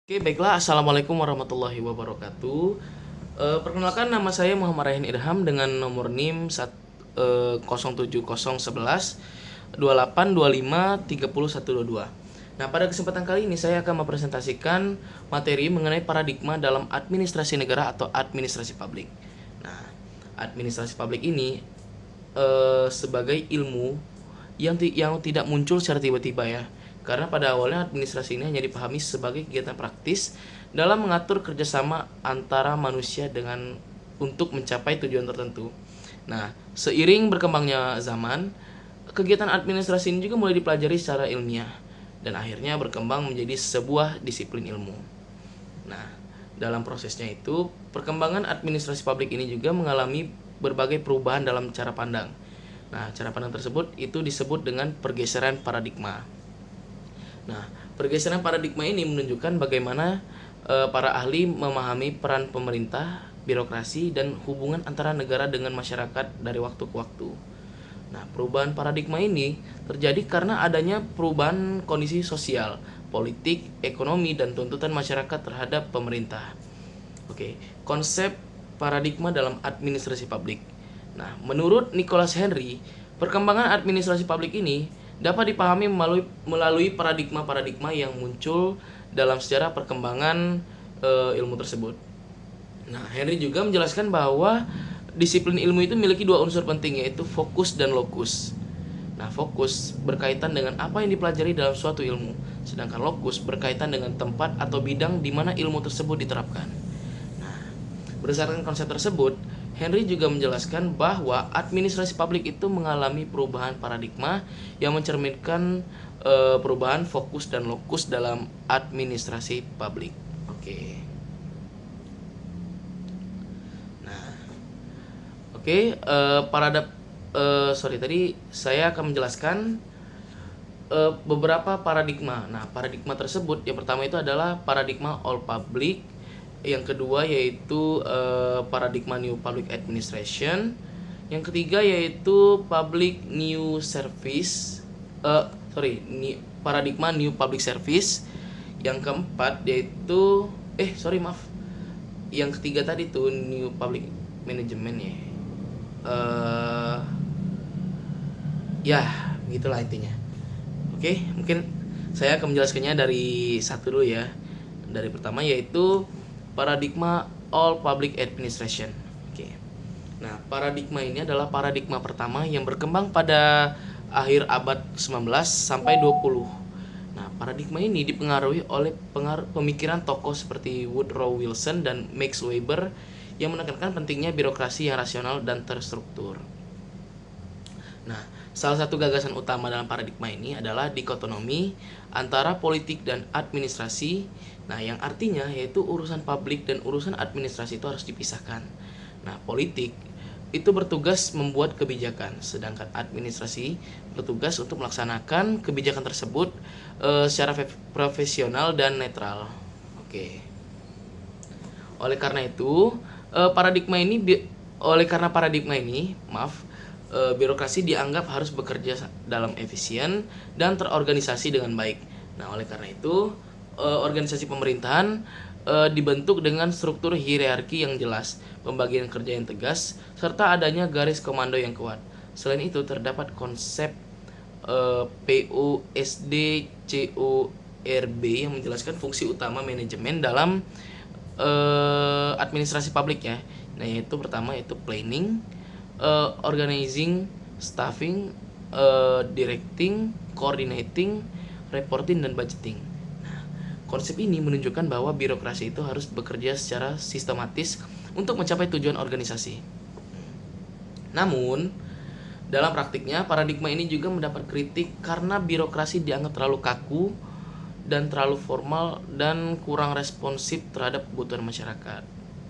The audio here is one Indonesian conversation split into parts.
Oke, baiklah. Assalamualaikum warahmatullahi wabarakatuh. Perkenalkan, nama saya Muhammad Rayhan Irham dengan nomor NIM 070111 2825 30 122. Nah, pada kesempatan kali ini saya akan mempresentasikan materi mengenai paradigma dalam administrasi negara atau administrasi publik. Nah, administrasi publik ini sebagai ilmu yang tidak muncul secara tiba-tiba ya. Karena pada awalnya administrasi ini hanya dipahami sebagai kegiatan praktis dalam mengatur kerjasama antara manusia untuk mencapai tujuan tertentu. Nah, seiring berkembangnya zaman, kegiatan administrasi ini juga mulai dipelajari secara ilmiah dan akhirnya berkembang menjadi sebuah disiplin ilmu. Nah, dalam prosesnya itu, perkembangan administrasi publik ini juga mengalami berbagai perubahan dalam cara pandang. Nah, cara pandang tersebut itu disebut dengan pergeseran paradigma. Nah, pergeseran paradigma ini menunjukkan bagaimana para ahli memahami peran pemerintah, birokrasi, dan hubungan antara negara dengan masyarakat dari waktu ke waktu. Nah, perubahan paradigma ini terjadi karena adanya perubahan kondisi sosial, politik, ekonomi, dan tuntutan masyarakat terhadap pemerintah. Oke, konsep paradigma dalam administrasi publik. Nah, menurut Nicholas Henry, perkembangan administrasi publik ini dapat dipahami melalui paradigma-paradigma yang muncul dalam sejarah perkembangan ilmu tersebut. Nah, Henry juga menjelaskan bahwa disiplin ilmu itu memiliki dua unsur penting, yaitu fokus dan lokus. Nah, fokus berkaitan dengan apa yang dipelajari dalam suatu ilmu, sedangkan lokus berkaitan dengan tempat atau bidang di mana ilmu tersebut diterapkan. Nah, berdasarkan konsep tersebut, Henry juga menjelaskan bahwa administrasi publik itu mengalami perubahan paradigma yang mencerminkan perubahan fokus dan lokus dalam administrasi publik. Oke. Nah, oke, tadi saya akan menjelaskan beberapa paradigma. Nah, paradigma tersebut yang pertama itu adalah paradigma all public, yang kedua yaitu paradigma new public administration, yang ketiga yaitu public new service, paradigma new public service, yang keempat yaitu yang ketiga tadi tuh new public management ya. Ya, begitulah intinya. Oke, mungkin saya akan menjelaskannya dari satu dulu ya. Dari pertama yaitu paradigma all public administration. Oke. Nah, paradigma ini adalah paradigma pertama yang berkembang pada akhir abad 19 sampai 20. Nah, paradigma ini dipengaruhi oleh pemikiran tokoh seperti Woodrow Wilson dan Max Weber yang menekankan pentingnya birokrasi yang rasional dan terstruktur. Nah, salah satu gagasan utama dalam paradigma ini adalah dikotomi antara politik dan administrasi. Nah, yang artinya yaitu urusan publik dan urusan administrasi itu harus dipisahkan. Nah, politik itu bertugas membuat kebijakan, sedangkan administrasi bertugas untuk melaksanakan kebijakan tersebut secara profesional dan netral. Oke. Oleh karena itu, paradigma ini, birokrasi dianggap harus bekerja dalam efisien dan terorganisasi dengan baik. Nah, oleh karena itu, organisasi pemerintahan dibentuk dengan struktur hierarki yang jelas, pembagian kerja yang tegas, serta adanya garis komando yang kuat. Selain itu, terdapat konsep PUSD-CORB yang menjelaskan fungsi utama manajemen dalam administrasi publik ya. Nah, yaitu pertama yaitu planning, organizing, staffing, directing, coordinating, reporting, dan budgeting. Nah, konsep ini menunjukkan bahwa birokrasi itu harus bekerja secara sistematis untuk mencapai tujuan organisasi. Namun, dalam praktiknya paradigma ini juga mendapat kritik karena birokrasi dianggap terlalu kaku dan terlalu formal dan kurang responsif terhadap kebutuhan masyarakat.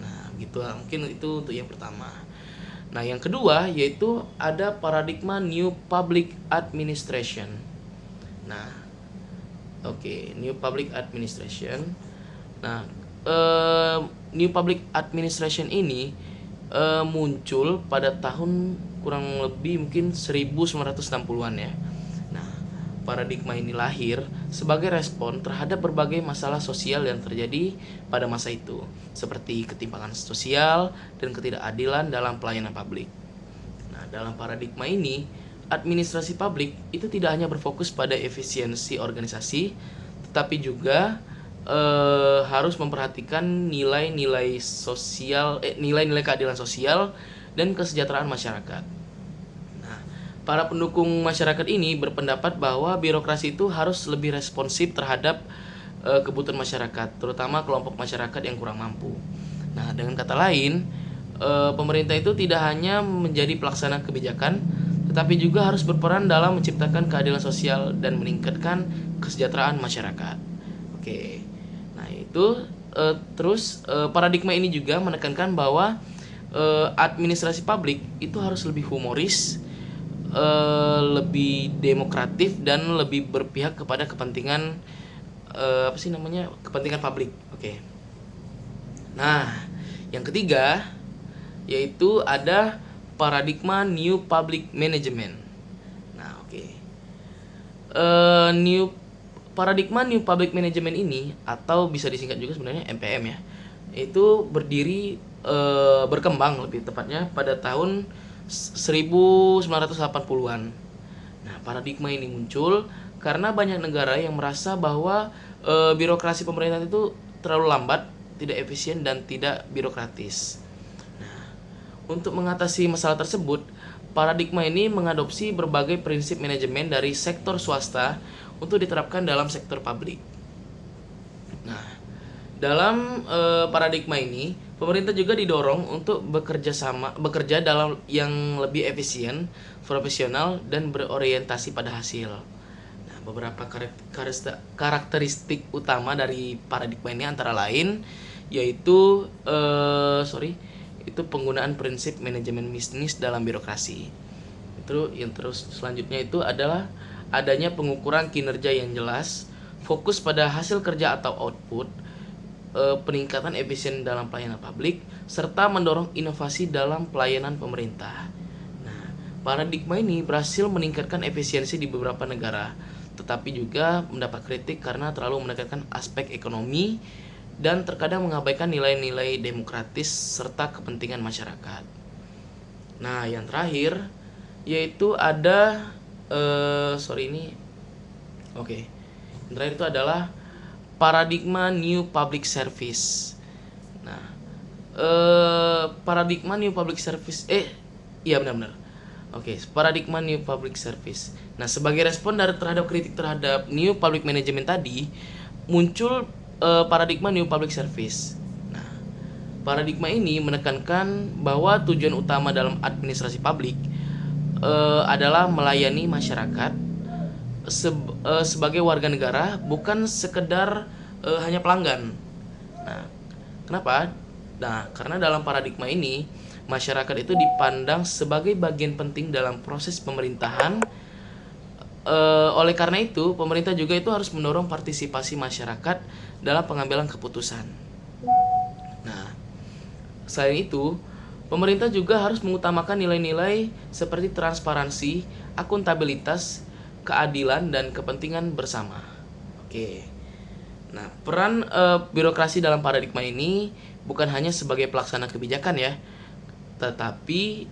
Nah, gitu lah. Mungkin itu untuk yang pertama. Nah, yang kedua yaitu ada paradigma new public administration. Nah, new public administration. Nah, new public administration ini muncul pada tahun kurang lebih mungkin 1960-an ya. Nah, paradigma ini lahir sebagai respon terhadap berbagai masalah sosial yang terjadi pada masa itu, seperti ketimpangan sosial dan ketidakadilan dalam pelayanan publik. Nah, dalam paradigma ini, administrasi publik itu tidak hanya berfokus pada efisiensi organisasi, tetapi juga harus memperhatikan nilai-nilai sosial, nilai-nilai keadilan sosial dan kesejahteraan masyarakat. Nah, para pendukung masyarakat ini berpendapat bahwa birokrasi itu harus lebih responsif terhadap kebutuhan masyarakat, terutama kelompok masyarakat yang kurang mampu. Nah, dengan kata lain, pemerintah itu tidak hanya menjadi pelaksana kebijakan, tetapi juga harus berperan dalam menciptakan keadilan sosial dan meningkatkan kesejahteraan masyarakat. Oke, nah itu terus paradigma ini juga menekankan bahwa administrasi publik itu harus lebih humoris, lebih demokratif dan lebih berpihak kepada kepentingan kepentingan publik. Oke. Nah, yang ketiga yaitu ada paradigma New Public Management. Nah, oke. Paradigma New Public Management ini, atau bisa disingkat juga sebenarnya NPM ya, itu berkembang lebih tepatnya pada tahun 1980-an. Nah, paradigma ini muncul karena banyak negara yang merasa bahwa birokrasi pemerintah itu terlalu lambat, tidak efisien dan tidak birokratis. Nah, untuk mengatasi masalah tersebut, paradigma ini mengadopsi berbagai prinsip manajemen dari sektor swasta untuk diterapkan dalam sektor publik. Nah, dalam paradigma ini, pemerintah juga didorong untuk bekerja dalam yang lebih efisien, profesional, dan berorientasi pada hasil. Nah, beberapa karakteristik utama dari paradigma ini antara lain yaitu itu penggunaan prinsip manajemen bisnis dalam birokrasi. Itu yang terus selanjutnya itu adalah adanya pengukuran kinerja yang jelas, fokus pada hasil kerja atau output, peningkatan efisien dalam pelayanan publik, serta mendorong inovasi dalam pelayanan pemerintah. Nah, paradigma ini berhasil meningkatkan efisiensi di beberapa negara, tetapi juga mendapat kritik karena terlalu menekankan aspek ekonomi dan terkadang mengabaikan nilai-nilai demokratis serta kepentingan masyarakat. Nah, yang terakhir yaitu ada yang terakhir itu adalah paradigma New Public Service. Nah, paradigma New Public Service benar-benar. Paradigma New Public Service. Nah, sebagai respon terhadap kritik terhadap New Public Management tadi, muncul paradigma New Public Service. Nah, paradigma ini menekankan bahwa tujuan utama dalam administrasi publik adalah melayani masyarakat sebagai warga negara, bukan sekedar hanya pelanggan. Nah, kenapa? Nah, karena dalam paradigma ini masyarakat itu dipandang sebagai bagian penting dalam proses pemerintahan. Oleh karena itu, pemerintah juga itu harus mendorong partisipasi masyarakat dalam pengambilan keputusan. Nah, selain itu, pemerintah juga harus mengutamakan nilai-nilai seperti transparansi, akuntabilitas, keadilan, dan kepentingan bersama. Oke. Nah, peran birokrasi dalam paradigma ini bukan hanya sebagai pelaksana kebijakan ya, tetapi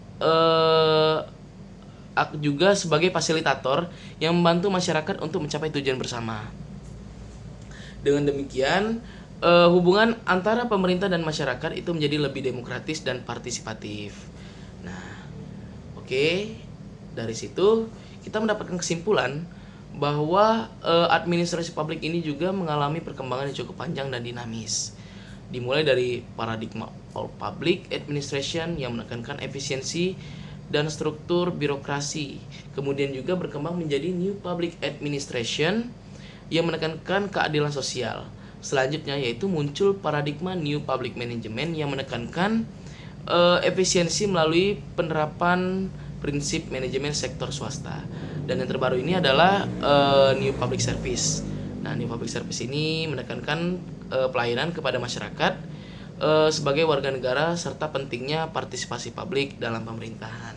juga sebagai fasilitator yang membantu masyarakat untuk mencapai tujuan bersama. Dengan demikian, hubungan antara pemerintah dan masyarakat itu menjadi lebih demokratis dan partisipatif. Nah, dari situ kita mendapatkan kesimpulan bahwa administrasi publik ini juga mengalami perkembangan yang cukup panjang dan dinamis. Dimulai dari paradigma all public administration yang menekankan efisiensi dan struktur birokrasi, kemudian juga berkembang menjadi new public administration yang menekankan keadilan sosial. Selanjutnya yaitu muncul paradigma new public management yang menekankan efisiensi melalui penerapan prinsip manajemen sektor swasta. Dan yang terbaru ini adalah new public service. Nah, new public service ini menekankan pelayanan kepada masyarakat sebagai warga negara serta pentingnya partisipasi publik dalam pemerintahan.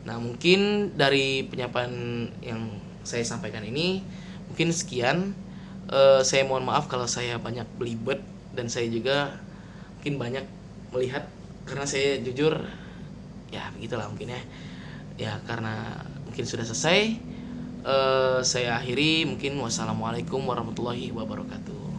Nah, mungkin dari penyampaian yang saya sampaikan ini. Mungkin sekian. Saya mohon maaf kalau saya banyak belibet, dan saya juga mungkin banyak melihat, karena saya jujur ya begitulah mungkin ya. Ya karena mungkin sudah selesai, saya akhiri mungkin. Wassalamualaikum warahmatullahi wabarakatuh.